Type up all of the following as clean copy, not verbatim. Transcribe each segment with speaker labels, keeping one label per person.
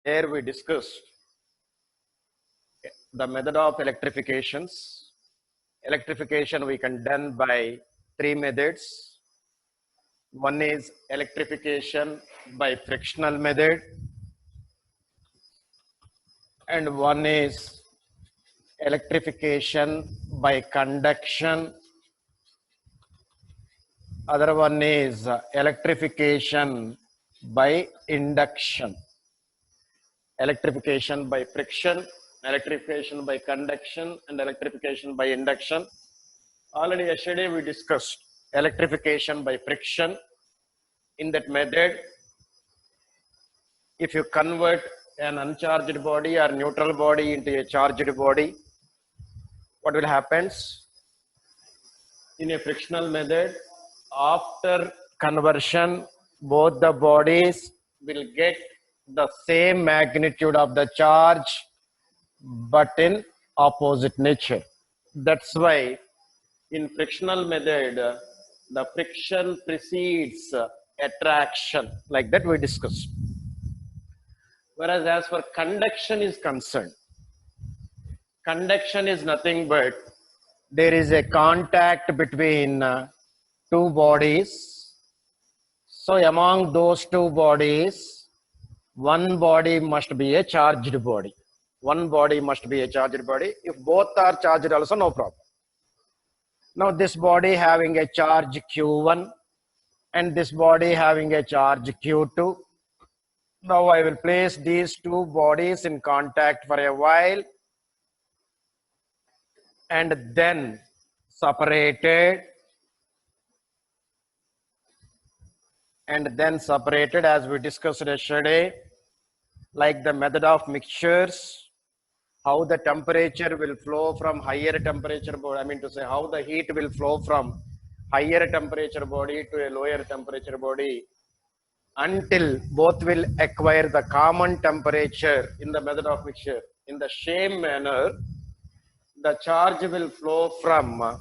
Speaker 1: Here we discussed the method of electrifications. Electrification we can done by three methods. One is electrification by frictional method, and one is electrification by conduction. Other one is electrification by induction. Electrification by friction, electrification by conduction, and electrification by induction. Already yesterday we discussed electrification by friction. In that method, if you convert an uncharged body or neutral body into a charged body, what will happen? In a frictional method, after conversion, both the bodies will get the same magnitude of the charge but in opposite nature. That's why in frictional method, the friction precedes attraction, like that we discussed. Whereas as for conduction is concerned, conduction is nothing but there is a contact between two bodies. So among those two bodies, one body must be a charged body. One body must be a charged body. If both are charged also, no problem. Now this body having a charge Q1 and this body having a charge Q2. Now I will place these two bodies in contact for a while and then separated as we discussed yesterday, like the method of mixtures, how the temperature will flow from higher temperature body, I mean to say how the heat will flow from higher temperature body to a lower temperature body until both will acquire the common temperature in the method of mixture. In the same manner, the charge will flow from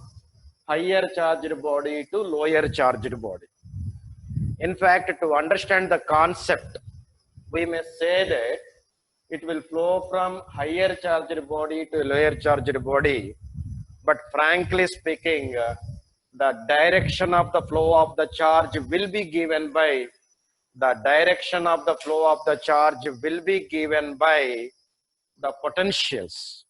Speaker 1: higher charged body to lower charged body. In fact, to understand the concept, we may say that it will flow from higher charged body to lower charged body. But frankly speaking, the direction of the flow of the charge will be given by the potentials.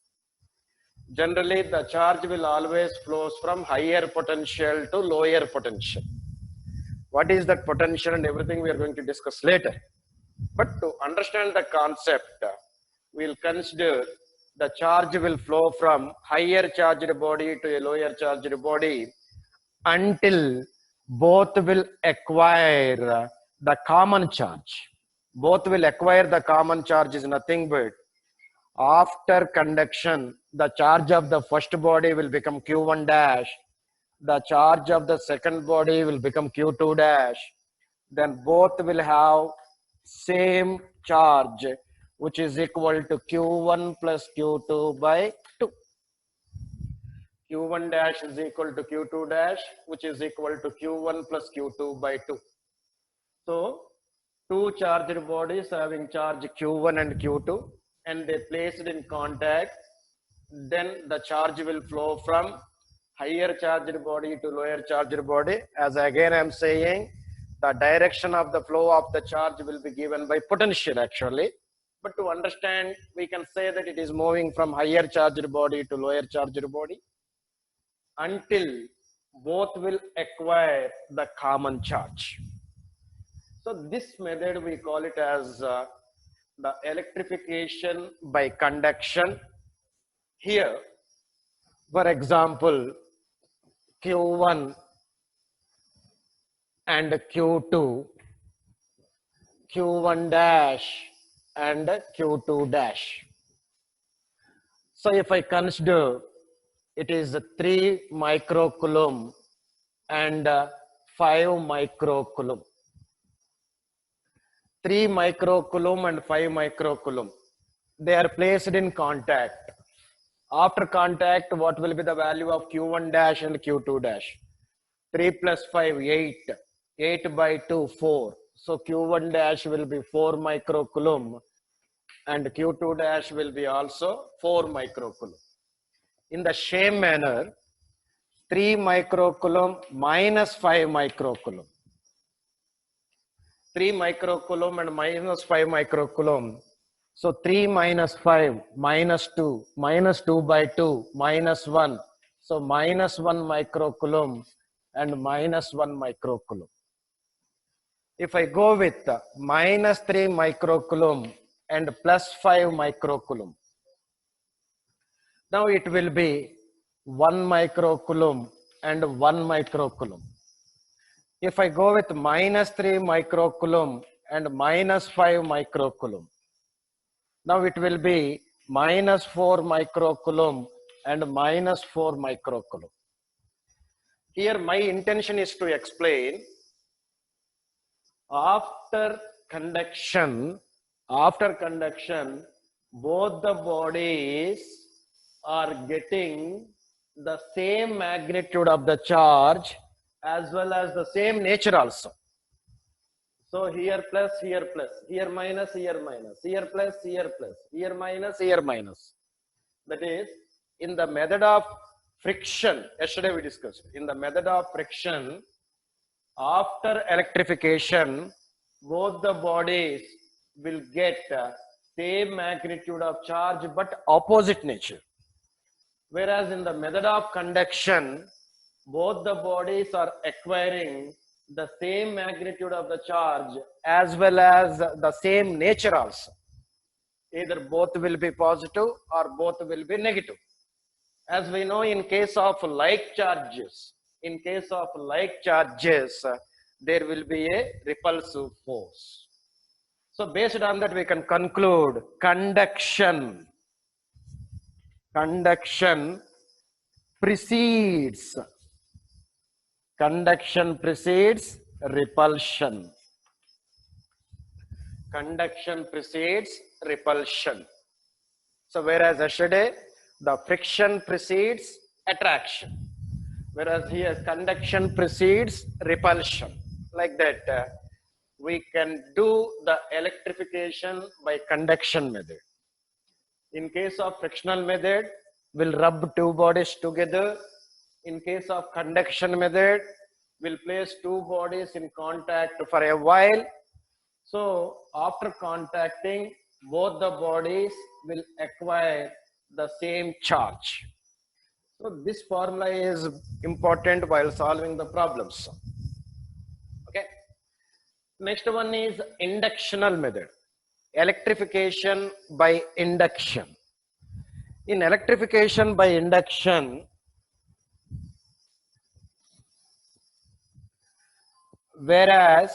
Speaker 1: Generally, the charge will always flows from higher potential to lower potential. What is that potential and everything we are going to discuss later. But to understand the concept, we'll consider the charge will flow from higher charged body to a lower charged body until both will acquire the common charge. Both will acquire the common charge is nothing but after conduction, the charge of the first body will become Q1 dash. The charge of the second body will become Q2 dash. Then both will have same charge, which is equal to Q1 plus Q2 by 2. Q1 dash is equal to Q2 dash, which is equal to Q1 plus Q2 by 2. So, two charged bodies having charge Q1 and Q2, and they placed in contact, then the charge will flow from higher charged body to lower charged body. As again I am saying, the direction of the flow of the charge will be given by potential actually. But to understand, we can say that it is moving from higher charged body to lower charged body until both will acquire the common charge. So this method we call it as the electrification by conduction. Here, for example, Q1 and Q2, Q1 dash and Q2 dash. So if I consider it is 3 microcoulomb and 5 microcoulomb. 3 microcoulomb and 5 microcoulomb. They are placed in contact. After contact, what will be the value of Q1 dash and Q2 dash? 3 plus 5, 8. 8 by 2, 4. So Q1 dash will be 4 microcoulomb and Q2 dash will be also 4 microcoulomb. In the same manner, 3 microcoulomb minus 5 microcoulomb. 3 microcoulomb and minus 5 microcoulomb. So 3 minus 5 minus 2 by 2 minus 1. So minus 1 microcoulomb and minus 1 microcoulomb. If I go with minus 3 microcoulomb and plus 5 microcoulomb, now it will be 1 microcoulomb and 1 microcoulomb. If I go with minus 3 microcoulomb and minus 5 microcoulomb, now it will be minus 4 microcoulomb and minus 4 microcoulomb. Here my intention is to explain after conduction, both the bodies are getting the same magnitude of the charge as well as the same nature also. So here plus, here minus, here minus, here plus, here minus, here minus. That is, in the method of friction, yesterday we discussed, in the method of friction, after electrification, both the bodies will get same magnitude of charge but opposite nature. Whereas in the method of conduction, both the bodies are acquiring the same magnitude of the charge as well as the same nature also. Either both will be positive or both will be negative. As we know, in case of like charges, there will be a repulsive force. So based on that, we can conclude conduction precedes repulsion. Conduction precedes repulsion. So whereas yesterday the friction precedes attraction, whereas here conduction precedes repulsion. Like that, we can do the electrification by conduction method. In case of frictional method, we'll rub two bodies together. In case of conduction method, we'll place two bodies in contact for a while. So after contacting, both the bodies will acquire the same charge. So this formula is important while solving the problems. Okay. Next one is inductional method. Electrification by induction. In electrification by induction, whereas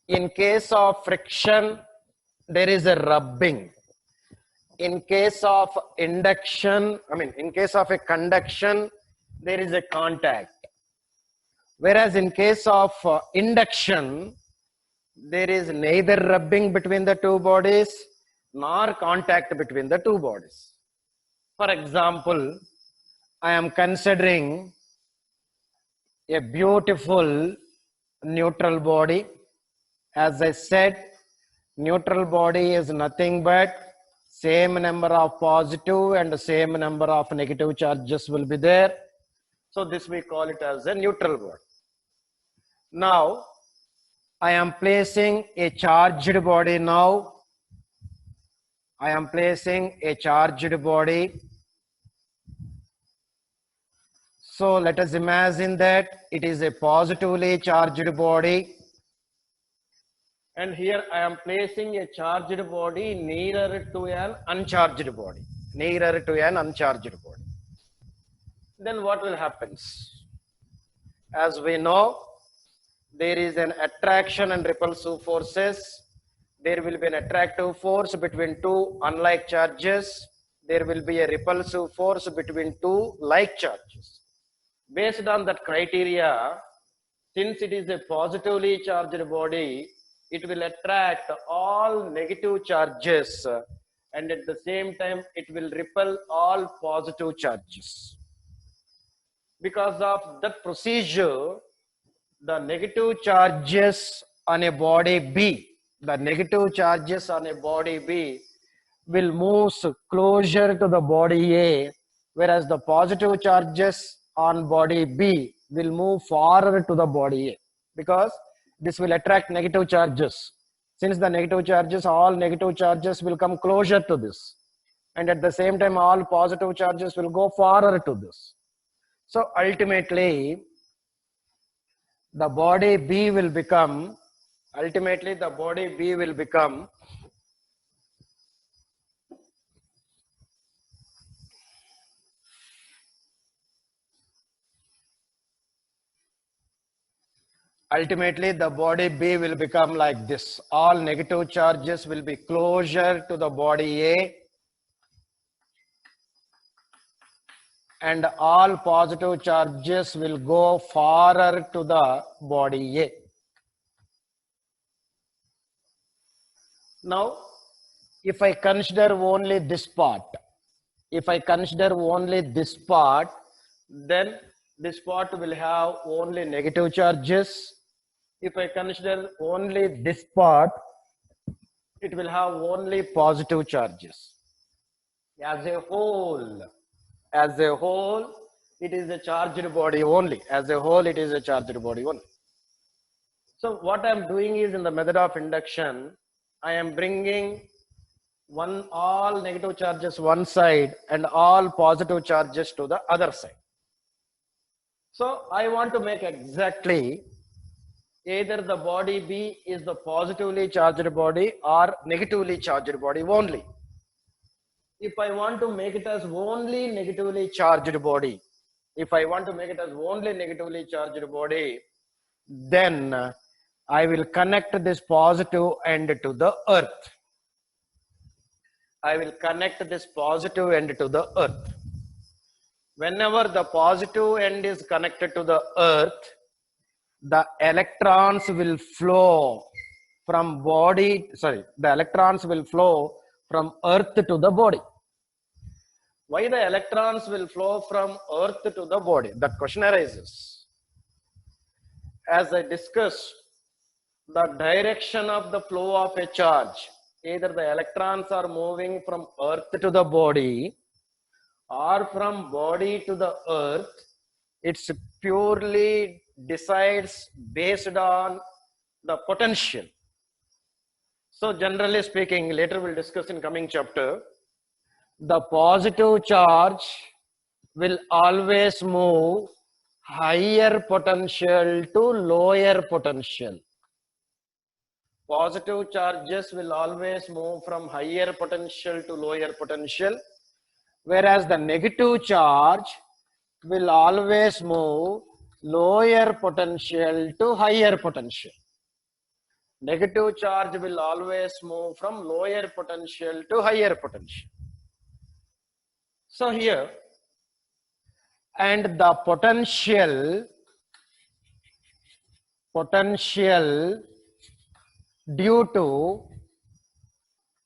Speaker 1: in case of friction, there is a rubbing. In case of induction, in case of a conduction, there is a contact. Whereas in case of induction, there is neither rubbing between the two bodies nor contact between the two bodies. For example, I am considering a beautiful neutral body. As I said, neutral body is nothing but same number of positive and the same number of negative charges will be there. So this we call it as a neutral body. Now, I am placing a charged body now. I am placing a charged body. So let us imagine that it is a positively charged body. And here I am placing a charged body nearer to an uncharged body. Then what will happen? As we know, there is an attraction and repulsive forces. There will be an attractive force between two unlike charges. There will be a repulsive force between two like charges. Based on that criteria, since it is a positively charged body, it will attract all negative charges and at the same time it will repel all positive charges. Because of that procedure, the negative charges on a body B, the negative charges on a body B will move closer to the body A, whereas the positive charges on body B will move farther to the body A, because this will attract negative charges. Since the negative charges, all negative charges will come closer to this, and at the same time all positive charges will go farther to this. So ultimately the body B will become ultimately the body B will become ultimately the body B will become like this. All negative charges will be closer to the body A, and all positive charges will go farther to the body A. Now, if I consider only this part, then this part will have only negative charges. If I consider only this part, it will have only positive charges. As a whole, it is a charged body only. So what I am doing is, in the method of induction, I am bringing all negative charges one side and all positive charges to the other side. So I want to make exactly either the body B is the positively charged body or negatively charged body only. If I want to make it as only negatively charged body, then I will connect this positive end to the earth. Whenever the positive end is connected to the earth, the electrons will flow from earth to the body. Why the electrons will flow from earth to the body? That question arises. As I discussed, the direction of the flow of a charge, either the electrons are moving from earth to the body or from body to the earth, it's purely decides based on the potential. So generally speaking, later we'll discuss in coming chapter, the positive charge will always move higher potential to lower potential. Positive charges will always move from higher potential to lower potential, whereas the negative charge will always move lower potential to higher potential. Negative charge will always move from lower potential to higher potential. So here, and the potential due to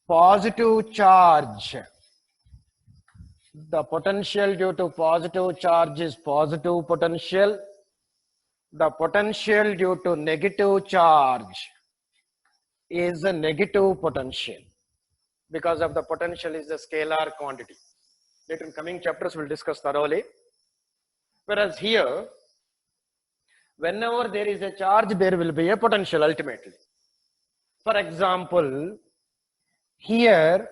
Speaker 1: positive charge, the potential due to positive charge is positive potential. The potential due to negative charge is a negative potential, because of the potential is a scalar quantity. Later in coming chapters we'll discuss thoroughly. Whereas here, whenever there is a charge, there will be a potential ultimately. For example, here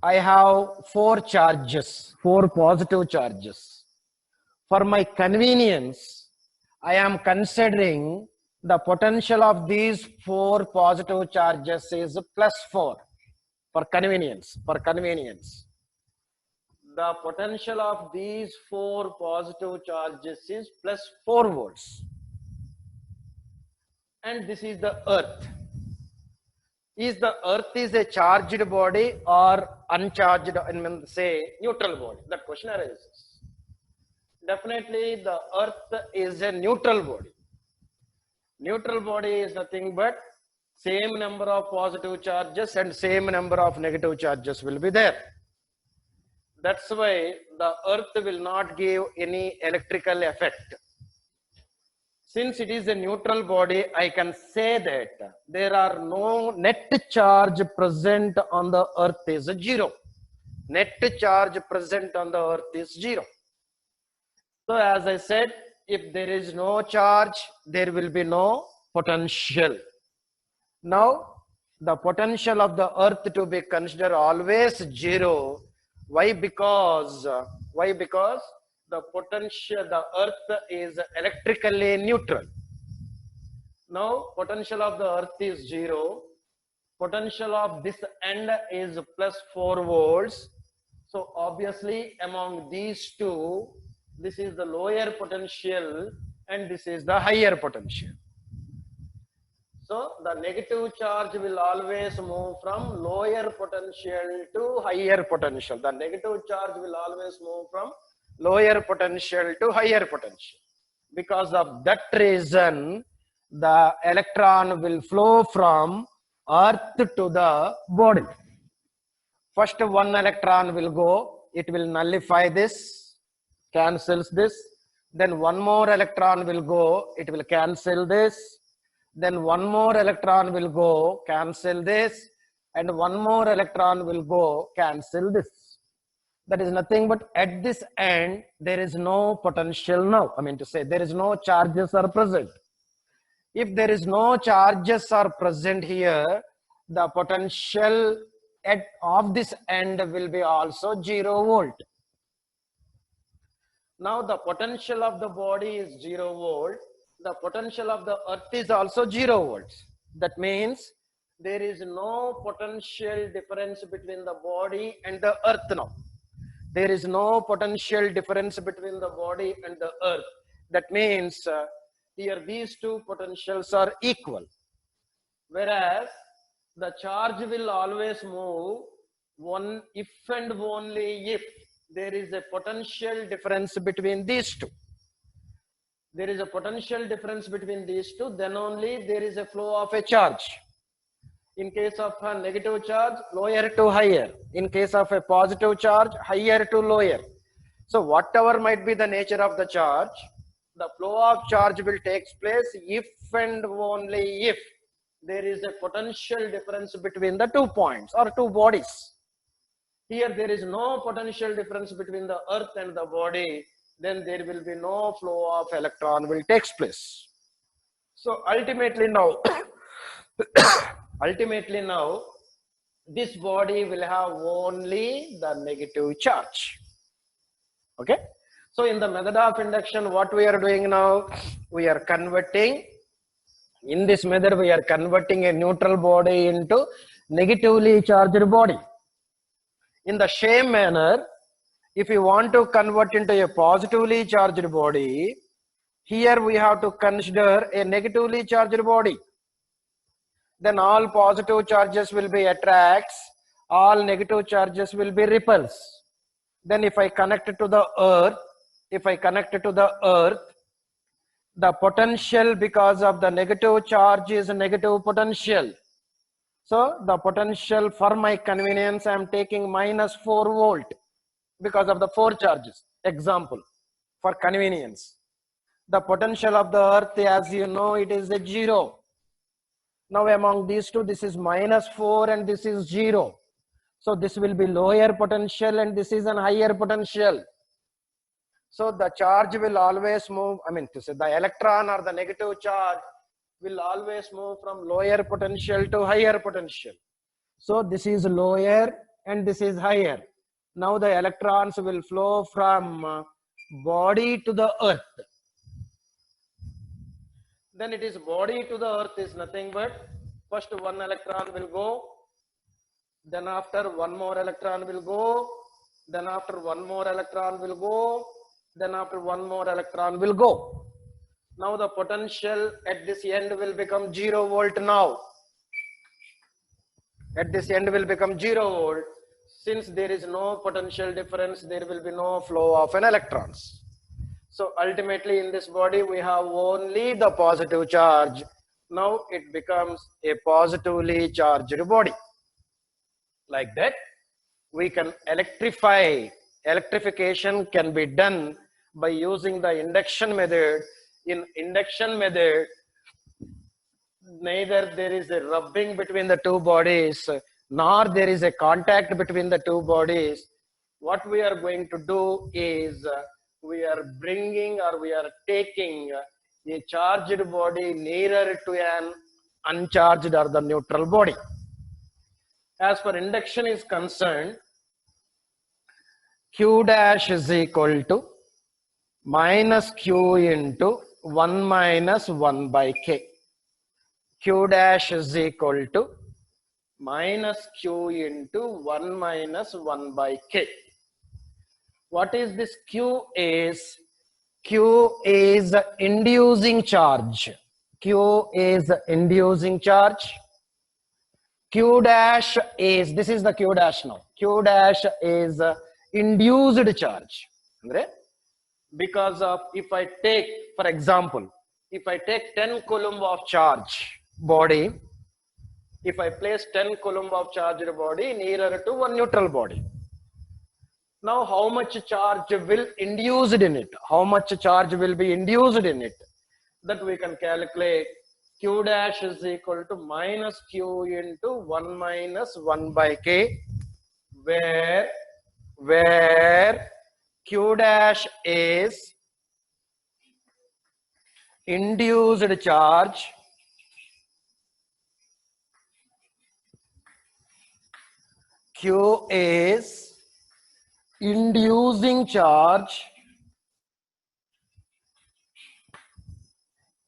Speaker 1: I have 4 positive charges. For my convenience, I am considering the potential of these 4 positive charges is +4 for convenience. The potential of these 4 positive charges is +4 volts. And this is the earth. Is the earth is a charged body or uncharged, say neutral body? That question arises. Definitely the earth is a neutral body. Neutral body is nothing but same number of positive charges and same number of negative charges will be there. That's why the earth will not give any electrical effect. Since it is a neutral body, I can say that there are no net charge present on the earth is 0. Net charge present on the earth is 0. So as I said, if there is no charge, there will be no potential. Now, the potential of the earth to be considered always 0. Why? Because the potential, the earth is electrically neutral. Now, potential of the earth is 0. Potential of this end is plus 4 volts. So obviously among these two, this is the lower potential and this is the higher potential. So the negative charge will always move from lower potential to higher potential. The negative charge will always move from lower potential to higher potential. Because of that reason, the electron will flow from earth to the body. First one electron will go, it will nullify this, cancels this. Then one more electron will go, it will cancel this. Then one more electron will go, cancel this. And one more electron will go, cancel this. That is nothing but at this end, there is no potential now. I mean to say, there is no charges are present. If there is no charges are present here, the potential of this end will be also 0 volt. Now the potential of the body is 0 volt. The potential of the earth is also 0 volts. That means there is no potential difference between the body and the earth now. There is no potential difference between the body and the earth. That means here these two potentials are equal. Whereas the charge will always move one if and only if there is a potential difference between these two. There is a potential difference between these two, then only there is a flow of a charge. In case of a negative charge, lower to higher. In case of a positive charge, higher to lower. So whatever might be the nature of the charge, the flow of charge will take place if and only if there is a potential difference between the 2 points or 2 bodies. Here there is no potential difference between the earth and the body, then there will be no flow of electron will take place. So ultimately now, this body will have only the negative charge. Okay. So in the method of induction, what we are doing now, we are converting, in this method we are converting a neutral body into negatively charged body. In the same manner, if you want to convert into a positively charged body, here we have to consider a negatively charged body. Then all positive charges will be attracts, all negative charges will be repels. Then if I connect it to the earth, the potential because of the negative charge is a negative potential. So the potential for my convenience, I am taking minus 4 volt because of the 4 charges. Example, for convenience. The potential of the earth, as you know, it is a 0. Now among these two, this is minus 4 and this is 0. So this will be lower potential and this is an higher potential. So the charge will always move, I mean to say the electron or the negative charge will always move from lower potential to higher potential. So this is lower and this is higher. Now the electrons will flow from body to the earth. Then it is body to the earth is nothing but first one electron will go, then after one more electron will go, then after one more electron will go, then after one more electron will go. Now the potential at this end will become 0 volt now. At this end will become 0 volt. Since there is no potential difference, there will be no flow of an electrons. So ultimately in this body we have only the positive charge. Now it becomes a positively charged body. Like that, we can electrify. Electrification can be done by using the induction method. In induction method, neither there is a rubbing between the two bodies, nor there is a contact between the two bodies. What we are going to do is we are bringing or we are taking a charged body nearer to an uncharged or the neutral body. As far induction is concerned, Q dash is equal to minus Q into 1 minus 1 by K. Q dash is equal to minus Q into 1 minus 1 by K. What is this Q is? Q is inducing charge. Q is inducing charge. Q dash is, this is the Q dash now. Q dash is induced charge. Because of, if I take, for example, if I take 10 coulomb of charge body, if I place 10 coulomb of charged body nearer to one neutral body, now how much charge will induced in it? How much charge will be induced in it? That we can calculate. Q dash is equal to minus Q into 1 minus 1 by K, where Q dash is induced charge, Q is inducing charge,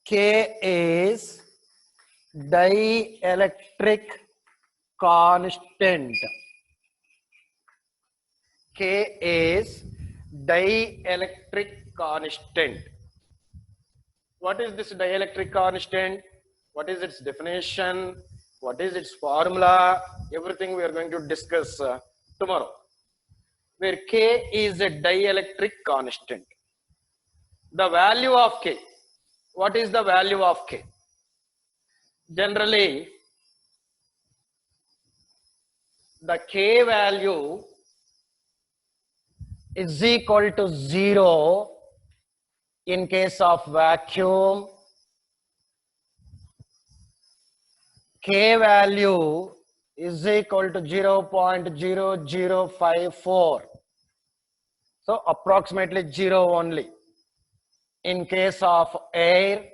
Speaker 1: K is dielectric constant. K is dielectric constant. What is this dielectric constant? What is its definition? What is its formula? Everything we are going to discuss tomorrow. Where K is a dielectric constant. The value of K. What is the value of K? Generally, the K value is equal to 0 in case of vacuum. K value is equal to 0.0054. So approximately 0 only. In case of air,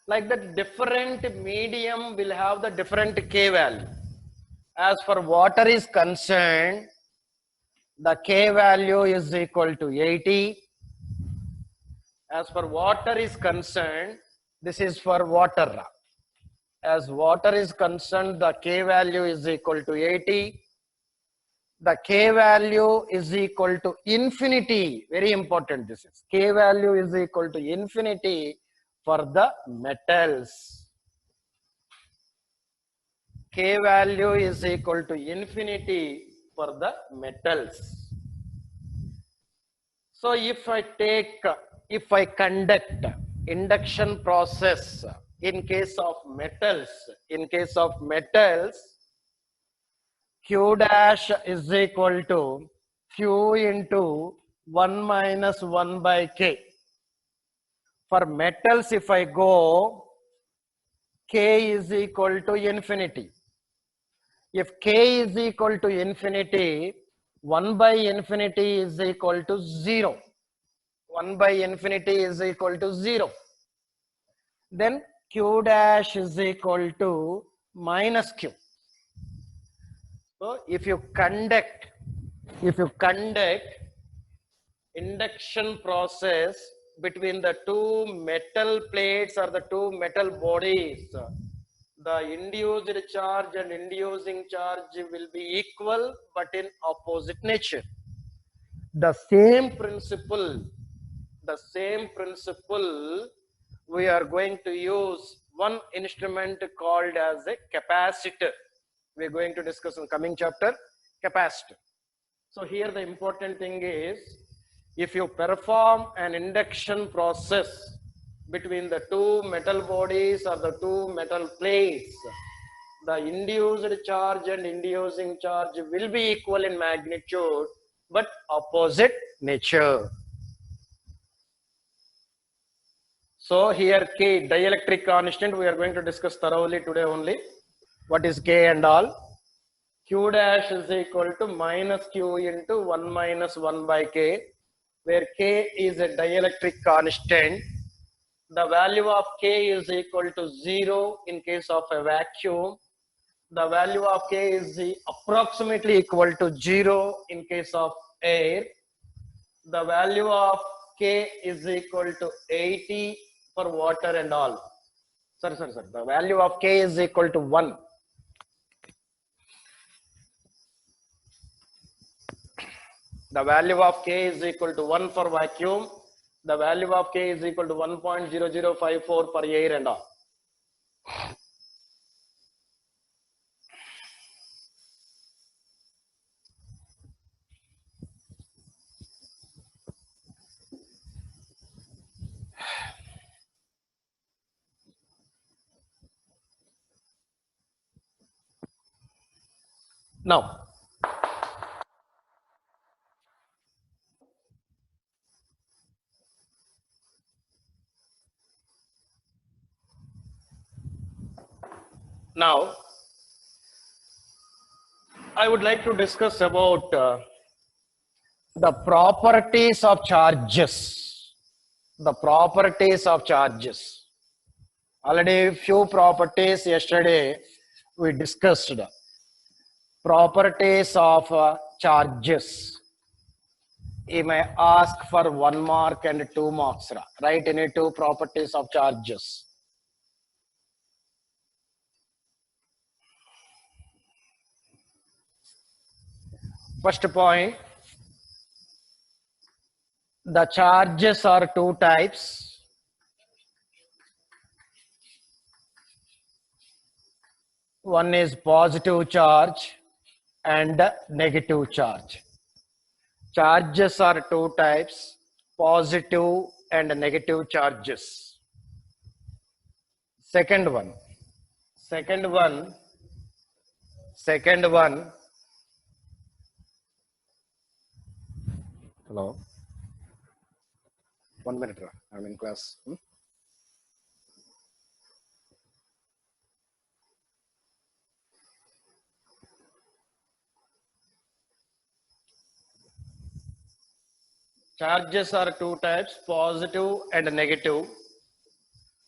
Speaker 1: like that, different medium will have the different K value. As for water is concerned, the K value is equal to 80. As for water is concerned, this is for water. As water is concerned, the K value is equal to 80. The K value is equal to infinity. Very important this is. K value is equal to infinity for the metals. K value is equal to infinity for the metals. So if I conduct induction process in case of metals, Q dash is equal to Q into 1 minus 1 by K. For metals, if I go, K is equal to infinity. If K is equal to infinity, 1 by infinity is equal to 0. 1 by infinity is equal to 0. Then Q dash is equal to minus Q. So if you conduct induction process between the two metal plates or the two metal bodies, the induced charge and inducing charge will be equal but in opposite nature. The same principle we are going to use one instrument called as a capacitor. We are going to discuss in the coming chapter, capacitor. So here the important thing is, if you perform an induction process between the two metal bodies or the two metal plates, the induced charge and inducing charge will be equal in magnitude but opposite nature. So here K, dielectric constant, we are going to discuss thoroughly today only. What is K and all? Q dash is equal to minus Q into 1 minus 1 by K, where K is a dielectric constant. The value of K is equal to 0 in case of a vacuum. The value of K is approximately equal to 0 in case of air. The value of K is equal to 80 for water and all. Sir. The value of K is equal to 1. The value of K is equal to 1 for vacuum. The value of K is equal to 1.0054 for air and all. Now, I would like to discuss about the properties of charges. The properties of charges. Already few properties yesterday we discussed. Properties of charges. You may ask for 1 mark and 2 marks. Write any 2 properties of charges. First point, the charges are 2 types. One is positive charge and negative charge. Charges are 2 types, positive and negative charges. Second one, hello, 1 minute, I'm in class. Charges are 2 types, positive and negative.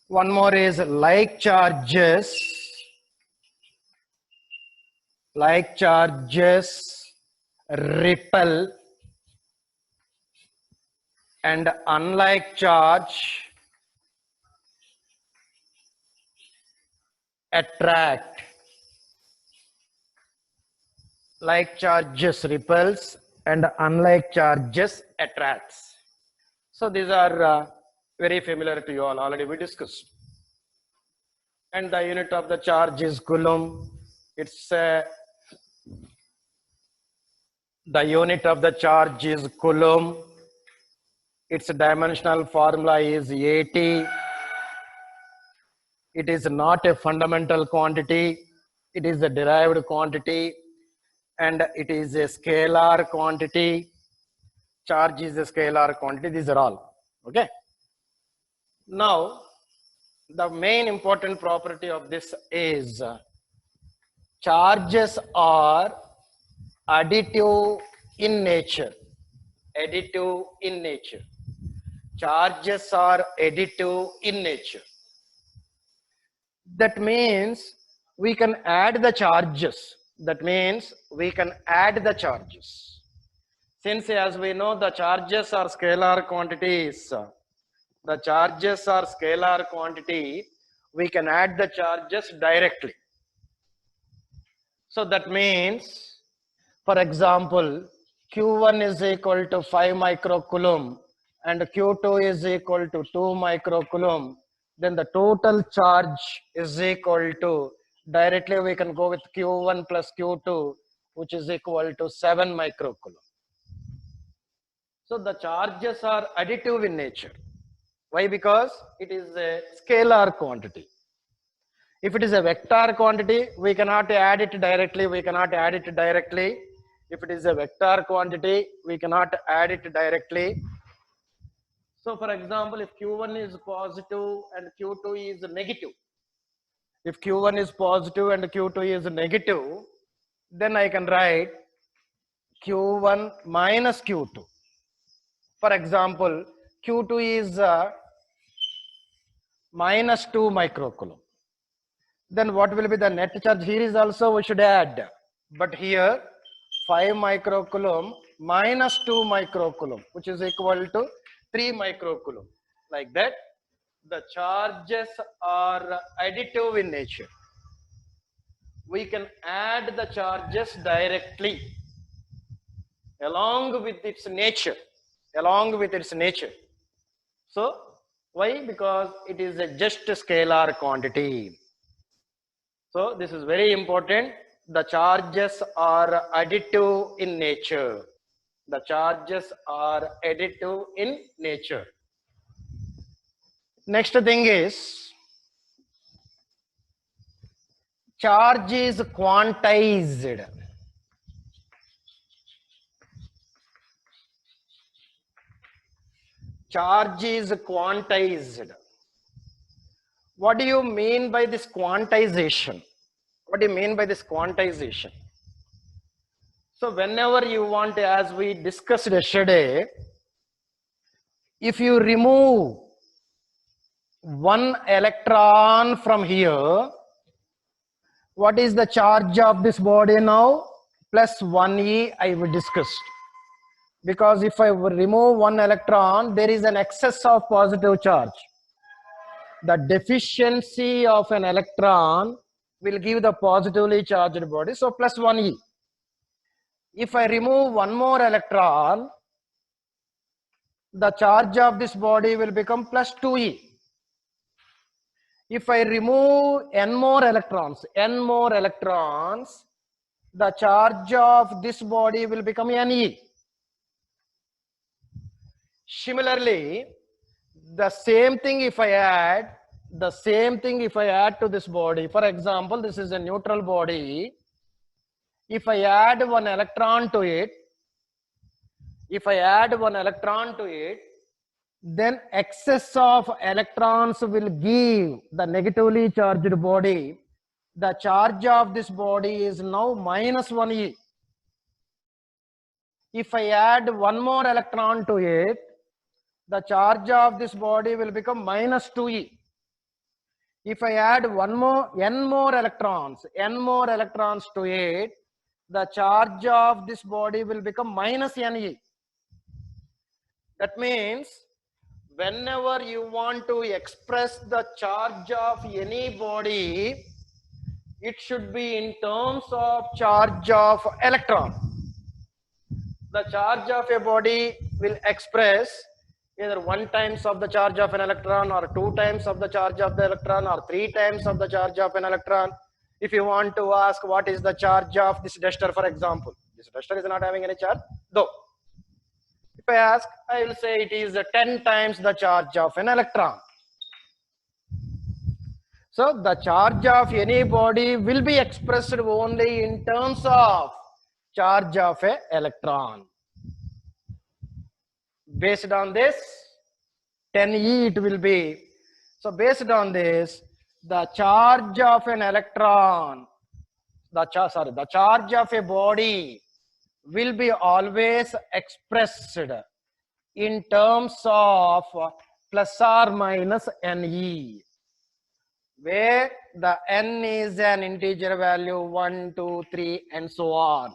Speaker 1: One more is like charges repel and unlike charge attract. Like charges repels and unlike charges attracts. So these are very familiar to you all, already we discussed. And the unit of the charge is coulomb. It's the unit of the charge is coulomb. Its dimensional formula is AT. It is not a fundamental quantity. It is a derived quantity and it is a scalar quantity. Charge is a scalar quantity. These are all. Okay. Now, the main important property of this is charges are additive in nature. Additive in nature. Charges are additive in nature. That means we can add the charges. Since as we know the charges are scalar quantities, we can add the charges directly. So that means, for example, Q1 is equal to 5 microcoulomb and Q2 is equal to 2 microcoulomb. Then the total charge is equal to, directly we can go with Q1 plus Q2, which is equal to 7 microcoulomb. So the charges are additive in nature. Why? Because it is a scalar quantity. If it is a vector quantity, we cannot add it directly. If it is a vector quantity, we cannot add it directly. So for example, if Q1 is positive and Q2 is negative, if Q1 is positive and Q2 is negative, then I can write Q1 minus Q2. For example, Q2 is minus 2 microcoulomb. Then what will be the net charge? Here is also we should add, but here 5 microcoulomb minus 2 microcoulomb, which is equal to 3 microcoulomb. Like that, the charges are additive in nature. We can add the charges directly along with its nature, So why? Because it is a just scalar quantity. So this is very important. The charges are additive in nature. The charges are additive in nature. Next thing is, charge is quantized. Charge is quantized. What do you mean by this quantization? What do you mean by this quantization? So whenever you want, as we discussed yesterday, if you remove one electron from here, what is the charge of this body now? Plus 1e, I will discuss. Because if I remove one electron, there is an excess of positive charge. The deficiency of an electron will give the positively charged body, so plus 1e. If I remove one more electron, the charge of this body will become plus 2e. If I remove n more electrons, the charge of this body will become Ne. Similarly, the same thing if I add to this body. For example, this is a neutral body. If I add one electron to it, then excess of electrons will give the negatively charged body. The charge of this body is now minus 1e. If I add one more electron to it, the charge of this body will become minus 2e. If I add n more electrons to it, the charge of this body will become minus Ne. That means whenever you want to express the charge of any body, it should be in terms of charge of electron. The charge of a body will express either 1 times of the charge of an electron, or 2 times of the charge of the electron, or 3 times of the charge of an electron. If you want to ask what is the charge of this duster, for example, this duster is not having any charge, though. If I ask, I will say it is 10 times the charge of an electron. So the charge of any body will be expressed only in terms of charge of an electron. Based on this, 10e it will be. So based on this, the charge of an electron, the charge of a body will be always expressed in terms of plus or minus Ne, where the n is an integer value 1, 2, 3 and so on.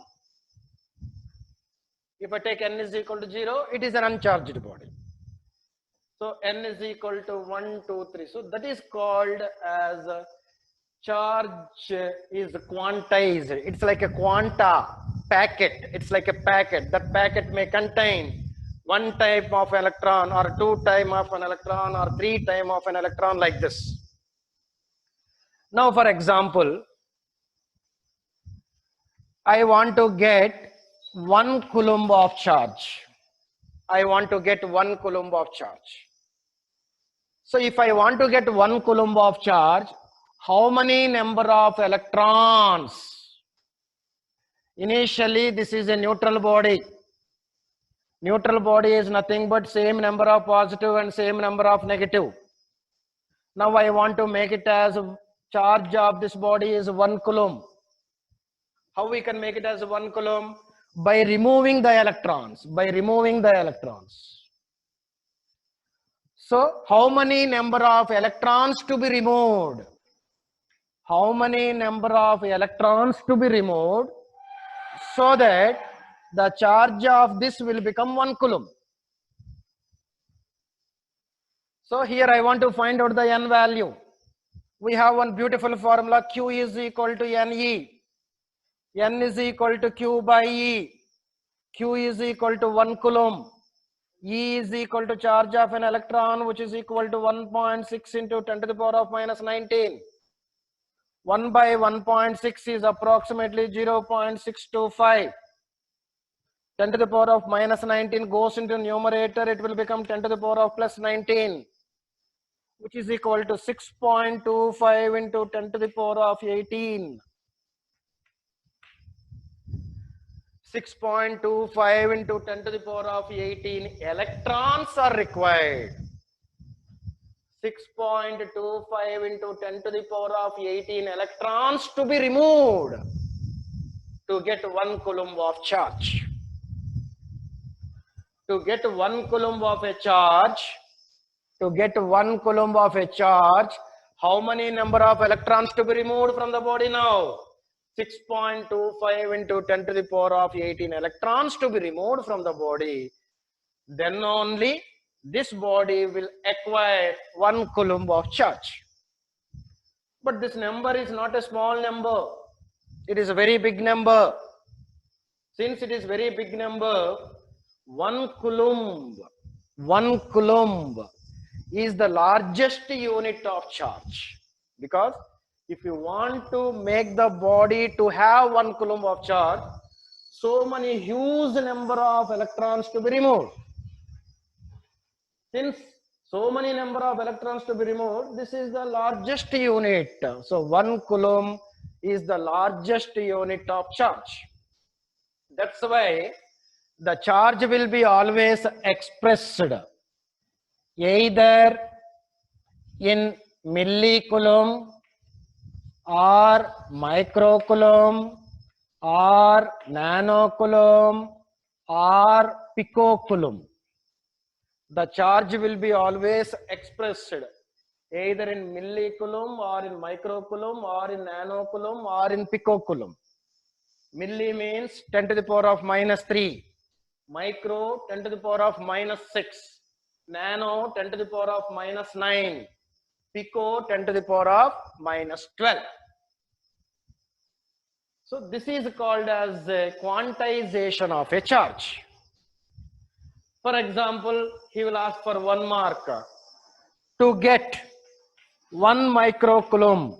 Speaker 1: If I take n is equal to 0, it is an uncharged body. So n is equal to 1, 2, 3. So that is called as charge is quantized. It's like a quanta packet. It's like a packet. That packet may contain 1 type of electron, or 2 type of an electron, or 3 type of an electron, like this. Now, for example, I want to get 1 coulomb of charge. So if I want to get 1 coulomb of charge, how many number of electrons? Initially, this is a neutral body. Neutral body is nothing but same number of positive and same number of negative. Now I want to make it as charge of this body is 1 coulomb. How we can make it as 1 coulomb? By removing the electrons. By removing the electrons. So how many number of electrons to be removed? How many number of electrons to be removed so that the charge of this will become 1 coulomb? So here I want to find out the n value. We have one beautiful formula. Q is equal to NE. N is equal to Q by E. Q is equal to 1 coulomb. E is equal to charge of an electron, which is equal to 1.6 into 10 to the power of minus 19. 1 by 1.6 is approximately 0.625. 10 to the power of minus 19 goes into numerator. It will become 10 to the power of plus 19, which is equal to 6.25 into 10 to the power of 18. 6.25 into 10 to the power of 18 electrons are required. 6.25 into 10 to the power of 18 electrons to be removed to get 1 coulomb of charge. To get 1 coulomb of a charge, how many number of electrons to be removed from the body now? 6.25 into 10 to the power of 18 electrons to be removed from the body. Then only this body will acquire 1 coulomb of charge. But this number is not a small number. It is a very big number. Since it is very big number, 1 coulomb is the largest unit of charge. Because if you want to make the body to have 1 coulomb of charge, so many huge number of electrons to be removed. Since so many number of electrons to be removed, this is the largest unit. So 1 coulomb is the largest unit of charge. That's why the charge will be always expressed either in millicoulomb or microcoulomb or nanocoulomb or picocoulomb. The charge will be always expressed either in millicoulomb or in microcoulomb or in nanocoulomb or in picocoulomb. Milli means 10 to the power of minus 3. Micro 10 to the power of minus 6. Nano 10 to the power of minus 9. Pico 10 to the power of minus 12. So this is called as a quantization of a charge. For example, he will ask for 1 mark. To get 1 microcoulomb,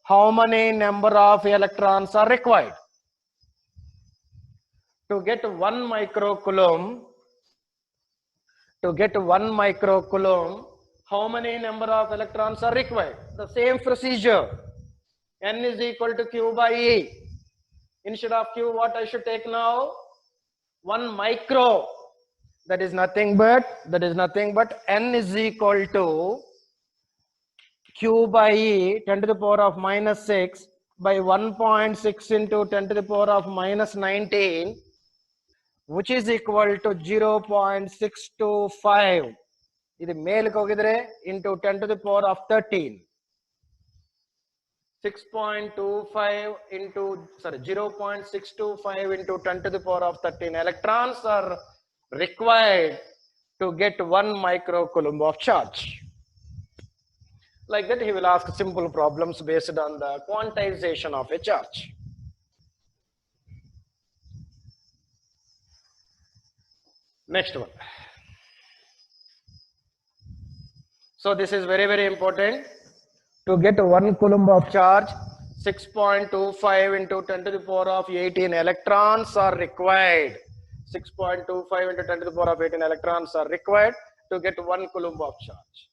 Speaker 1: how many number of electrons are required? To get 1 microcoulomb, how many number of electrons are required? The same procedure. N is equal to Q by E. Instead of Q, what I should take now? 1 micro. That is nothing but N is equal to Q by E 10 to the power of minus 6 by 1.6 into 10 to the power of minus 19, which is equal to 0.625. This male into 10 to the power of 13. 0.625 into 10 to the power of 13 electrons are required to get 1 microcoulomb of charge. Like that, he will ask simple problems based on the quantization of a charge. Next one. So this is very, very important. To get 1 coulomb of charge, 6.25 into 10 to the power of 18 electrons are required. 6.25 into 10 to the power of 18 electrons are required to get 1 coulomb of charge.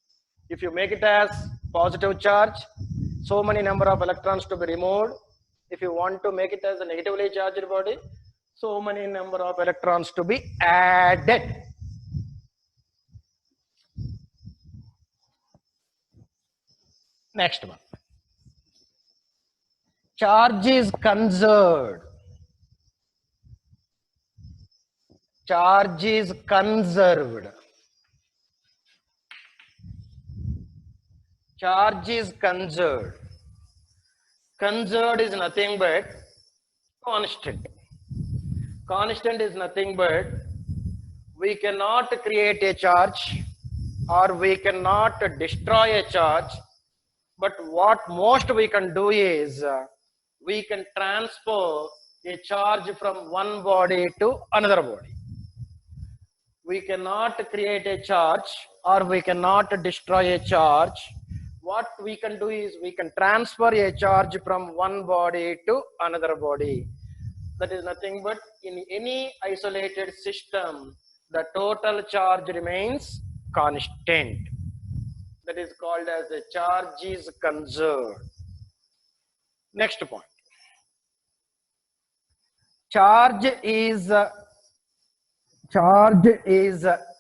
Speaker 1: If you make it as positive charge, so many number of electrons to be removed. If you want to make it as a negatively charged body, so many number of electrons to be added. Next one. Charge is conserved. Charge is conserved. Charge is conserved. Conserved is nothing but constant. Constant is nothing but we cannot create a charge or we cannot destroy a charge, but what most we can do is we can transfer a charge from one body to another body. We cannot create a charge or we cannot destroy a charge. What we can do is we can transfer a charge from one body to another body. That is nothing but in any isolated system, the total charge remains constant. That is called as the charge is conserved. Next point. Charge is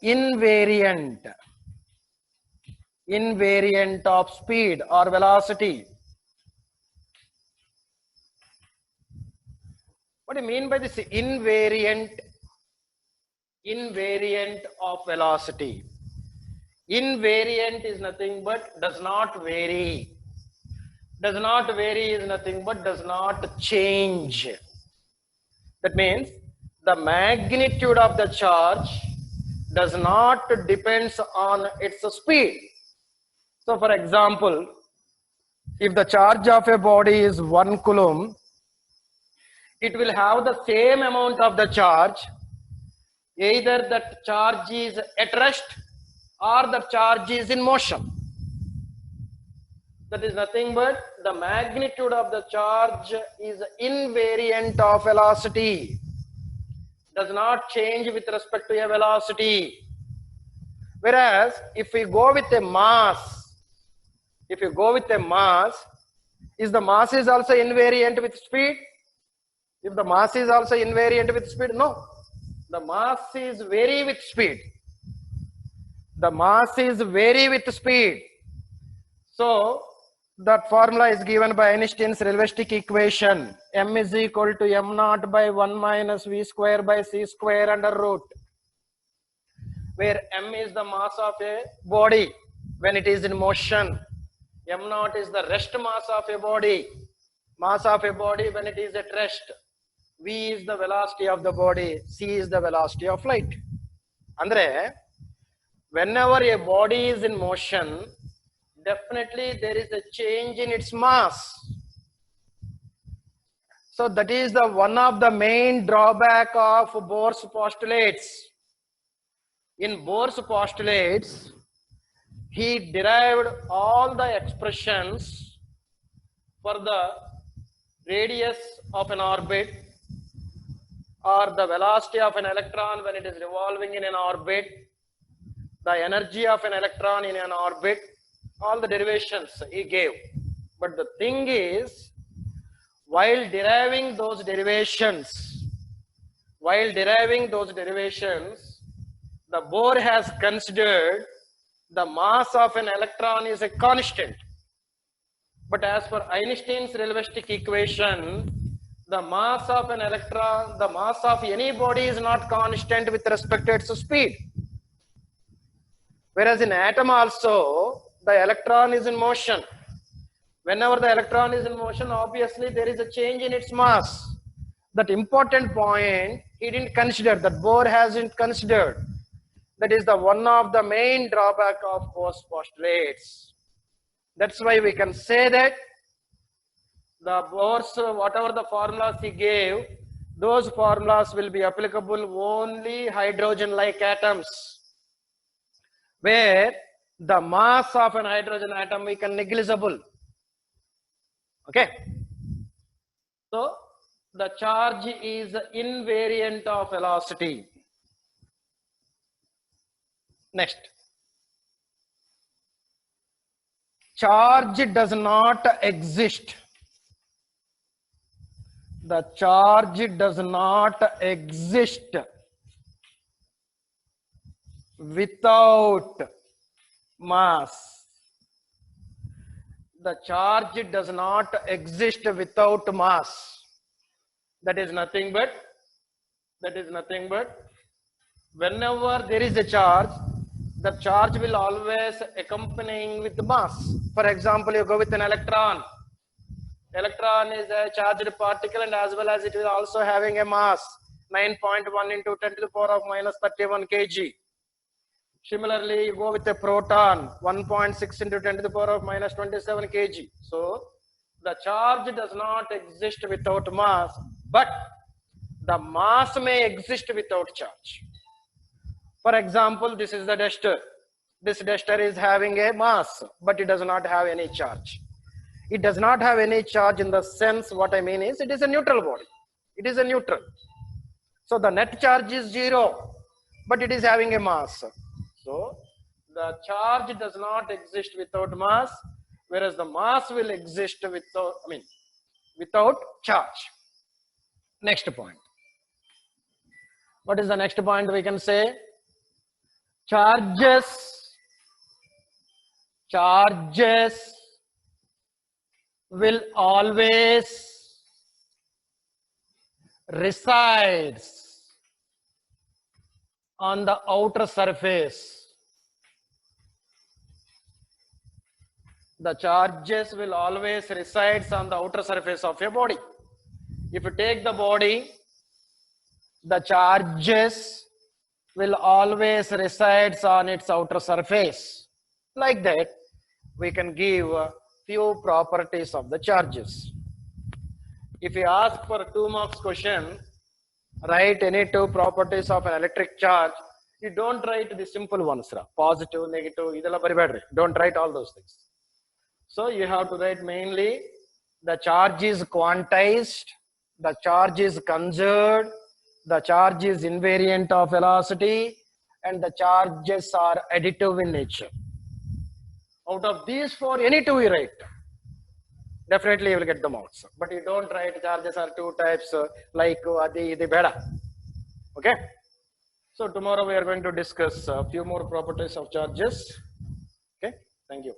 Speaker 1: invariant. Invariant of speed or velocity. What do you mean by this invariant? Invariant of velocity. Invariant is nothing but does not vary. Does not vary is nothing but does not change. That means the magnitude of the charge does not depends on its speed. So for example, if the charge of a body is 1 coulomb, it will have the same amount of the charge, either that charge is at rest or the charge is in motion. That is nothing but the magnitude of the charge is invariant of velocity, does not change with respect to a velocity. Whereas if we go with a mass, if you go with a mass, is the mass is also invariant with speed? If the mass is also invariant with speed, no. The mass is vary with speed. The mass is vary with speed. So that formula is given by Einstein's relativistic equation. M is equal to m naught by 1 minus v square by c square under root, where m is the mass of a body when it is in motion. M naught is the rest mass of a body. Mass of a body when it is at rest. V is the velocity of the body. C is the velocity of light. Andre, whenever a body is in motion, definitely there is a change in its mass. So that is the one of the main drawback of Bohr's postulates. In Bohr's postulates, he derived all the expressions for the radius of an orbit or the velocity of an electron when it is revolving in an orbit, the energy of an electron in an orbit, all the derivations he gave. But the thing is, while deriving those derivations, the Bohr has considered the mass of an electron is a constant. But as per Einstein's relativistic equation, the mass of an electron, the mass of any body is not constant with respect to its speed. Whereas in atom also, the electron is in motion. Whenever the electron is in motion, obviously there is a change in its mass. That important point he didn't consider, that Bohr hasn't considered. That is the one of the main drawback of Bohr's postulates. That's why we can say that the Bohr's, whatever the formulas he gave, those formulas will be applicable only hydrogen-like atoms, where the mass of an hydrogen atom we can negligible. Okay. So the charge is invariant of velocity. Next. Charge does not exist. The charge does not exist without mass. The charge does not exist without mass. That is nothing but whenever there is a charge, the charge will always accompanying with the mass. For example, you go with an electron. Electron is a charged particle, and as well as it is also having a mass 9.1 into 10 to the power of minus 31 kg. Similarly, you go with a proton 1.6 into 10 to the power of minus 27 kg. So the charge does not exist without mass, but the mass may exist without charge. For example, this is the duster. This duster is having a mass, but it does not have any charge. It does not have any charge in the sense, what I mean is, it is a neutral body. It is a neutral. So the net charge is 0, but it is having a mass. So the charge does not exist without mass, whereas the mass will exist without charge. Next point. What is the next point we can say? Charges will always resides on the outer surface. The charges will always resides on the outer surface of a body. If you take the body, the charges will always resides on its outer surface. Like that, we can give a few properties of the charges. If you ask for 2 marks question, write any 2 properties of an electric charge. You don't write the simple ones, positive, negative, don't write all those things. So you have to write mainly the charge is quantized, the charge is conserved, the charge is invariant of velocity, and the charges are additive in nature. Out of these 4, any 2 you write, definitely you will get the marks. But you don't write charges are 2 types like adi idi beda. Okay. So tomorrow we are going to discuss a few more properties of charges. Okay. Thank you.